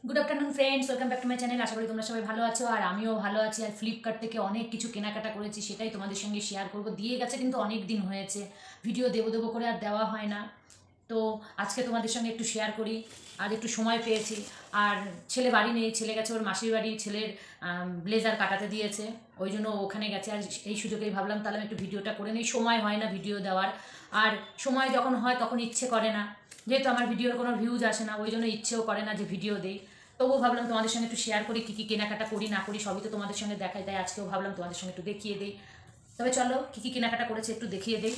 Good afternoon friends, welcome back to my channel. আশা করি তোমরা সবাই ভালো আছো আর আমিও ভালো আছি। আর ফ্লিপকার্ট থেকে অনেক কিছু কেনাকাটা করেছি, সেটাই তোমাদের সঙ্গে শেয়ার করব। দিয়ে গেছে কিন্তু অনেক দিন হয়েছে, ভিডিও দেবো দেবো করে আর দেওয়া হয় না। তো আজকে তোমাদের সঙ্গে একটু শেয়ার করি। আর একটু সময় পেয়েছি, আর ছেলে বাড়ি নেই, ছেলে গেছে ওর মাসির বাড়ি, ছেলের ব্লেজার কাটাতে দিয়েছে, ওই জন্য ওখানে গেছে। আর এই সুযোগেই ভাবলাম তাহলে আমি একটু ভিডিওটা করে নিই। সময় হয় না ভিডিও দেওয়ার, আর সময় যখন হয় তখন ইচ্ছে করে না, যেহেতু আমার ভিডিওর কোনো ভিউজ আসে না, ওই জন্য ইচ্ছেও করে না যে ভিডিও দিই। তবুও ভাবলাম তোমাদের সঙ্গে একটু শেয়ার করি, কী কী কেনাকাটা করি না করি সবই তো তোমাদের সঙ্গে দেখাই, তাই আজকেও ভাবলাম তোমাদের সঙ্গে একটু দেখিয়ে দিই। তবে চলো কী কী কেনাকাটা করেছে একটু দেখিয়ে দিই।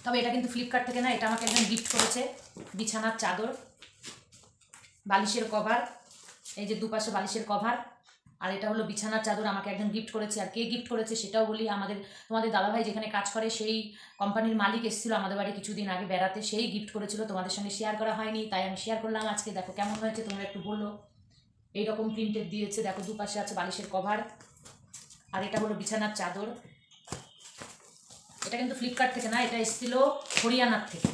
তবে এটা কিন্তু ফ্লিপকার্ট থেকে না, এটা আমাকে একজন গিফট করেছে। বিছানার চাদর, বালিশের কভার, এই যে দুপাশে বালিশের কভার, আর এটা হলো বিছানার চাদর আমাকে একজন গিফট করেছে। আর কে গিফট করেছে সেটাও বলি, তোমাদের দাদাভাই যেখানে কাজ করে সেই কোম্পানির মালিক এসেছিল আমাদের বাড়ি কিছুদিন আগে বেড়াতে, সেই গিফট করেছিল। তোমাদের সঙ্গে শেয়ার করা হয়নি, তাই আমি শেয়ার করলাম আজকে। দেখো কেমন হয়েছে তোমরা একটু বলো। এইরকম প্রিন্টেড দিয়েছে, দেখো দুপাশে আছে বালিশের কভার, আর এটা হলো বিছানার চাদর। এটা কিন্তু ফ্লিপকার্ট থেকে না, এটা এসেছিল হরিয়ানার থেকে।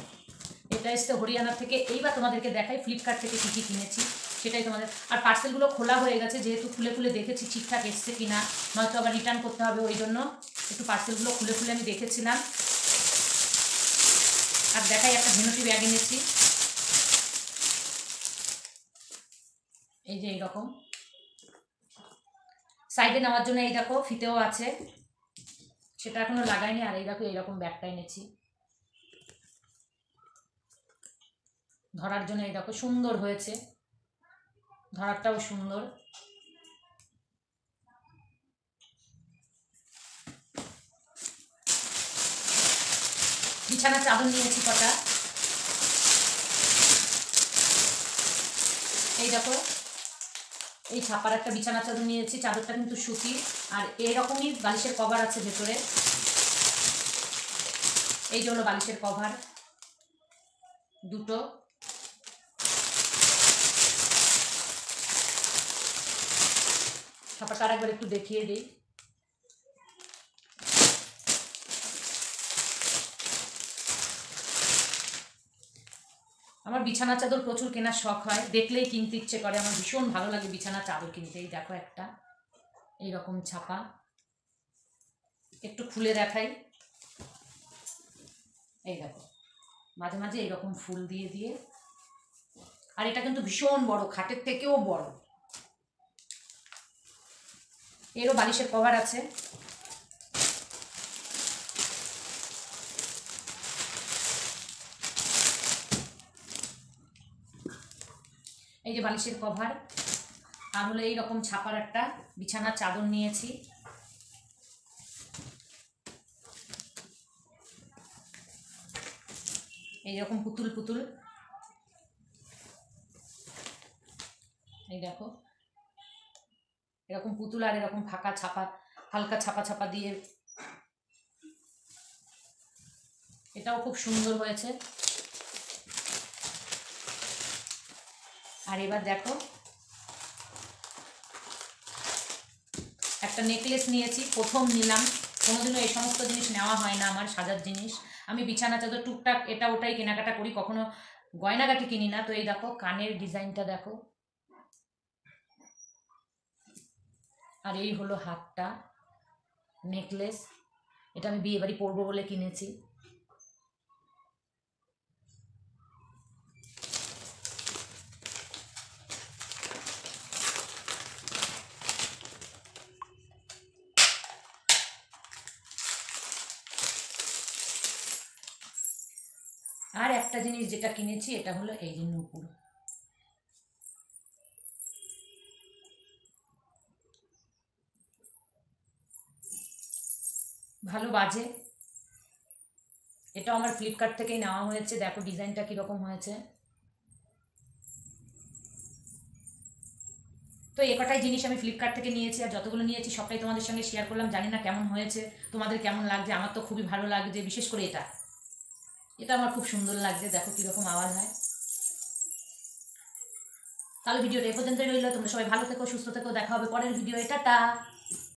এটা এসছে হরিয়ানার থেকে। এইবার তোমাদেরকে দেখাই ফ্লিপকার্ট থেকে কী কী কিনেছি সেটাই তোমাদের। আর পার্সেলগুলো খোলা হয়ে গেছে, যেহেতু খুলে খুলে দেখেছি ঠিকঠাক এসছে কি না, নয়তো আবার রিটার্ন করতে হবে, ওই জন্য একটু পার্সেলগুলো খুলে খুলে আমি দেখেছিলাম। আর দেখাই, একটা ভেনুটি ব্যাগ এনেছি, এই যে এইরকম সাইডে নেওয়ার জন্য। এই দেখো ফিতেও আছে, সেটা এখনো লাগাইনি। আর এই দেখো এইরকম ব্যাগটা এনেছি ধরার জন্য। এই দেখো সুন্দর হয়েছে, ধরারটাও সুন্দর। বিছানার চাদর নিয়েছি কটা, এই দেখো এই ছাপার একটা বিছানার চাদর নিয়েছি। চাদরটা কিন্তু সুতির, আর এরকমই বালিশের কভার আছে ভেতরে। এই যে হলো বালিশের কভার দুটো। ছাপাটা আরেকবার একটু দেখিয়ে দিই। আমার বিছানা চাদর প্রচুর কেনার শখ হয়, দেখলেই কিনতে ইচ্ছে করে, আমার ভীষণ ভালো লাগে বিছানা চাদর কিনতে। এই দেখো একটা এইরকম ছাপা, একটু খুলে দেখাই। এই দেখো মাঝে মাঝে এইরকম ফুল দিয়ে দিয়ে। আর এটা কিন্তু ভীষণ বড়, খাটের থেকেও বড়। এরও বালিশের কভার আছে। এই যে বালিশের কভার, আর হলো এইরকম ছাপার একটা বিছানার চাদর নিয়েছি। এইরকম পুতুল পুতুল, এই দেখো এরকম পুতুল, আর এরকম ফাঁকা ছাপা, হালকা ছাপা ছাপা দিয়ে। এটাও খুব সুন্দর হয়েছে। আর এবার দেখো একটা নেকলেস নিয়েছি, প্রথম নিলাম। কোনোদিনও এই সমস্ত জিনিস নেওয়া হয় না আমার, সাজার জিনিস। আমি বিছানা চাদর টুকটাক এটা ওটাই কেনাকাটা করি, কখনো গয়নাগাটি কিনি না। তো এই দেখো কানের ডিজাইনটা দেখো, আর এই হলো হাতটা, নেকলেস। এটা আমি বিয়ে বাড়ি পরবো বলে কিনেছি। আর একটা জিনিস যেটা কিনেছি, এটা হলো এই যে নূপুর। ভালো বাজে, এটা আমার ফ্লিপকার্ট থেকেই নেওয়া হয়েছে। দেখো ডিজাইনটা কীরকম হয়েছে। তো এ কটাই জিনিস আমি ফ্লিপকার্ট থেকে নিয়েছি, আর যতগুলো নিয়েছি সবটাই তোমাদের সঙ্গে শেয়ার করলাম। জানি না কেমন হয়েছে, তোমাদের কেমন লাগছে। আমার তো খুবই ভালো লাগছে, বিশেষ করে এটা এটা আমার খুব সুন্দর লাগছে। দেখো কীরকম আওয়াজ হয়। তাহলে ভিডিওটা এ পর্যন্তই রইলো। তোমরা সবাই ভালো থেকো, সুস্থ থেকো, দেখা হবে পরের ভিডিও। টাটা।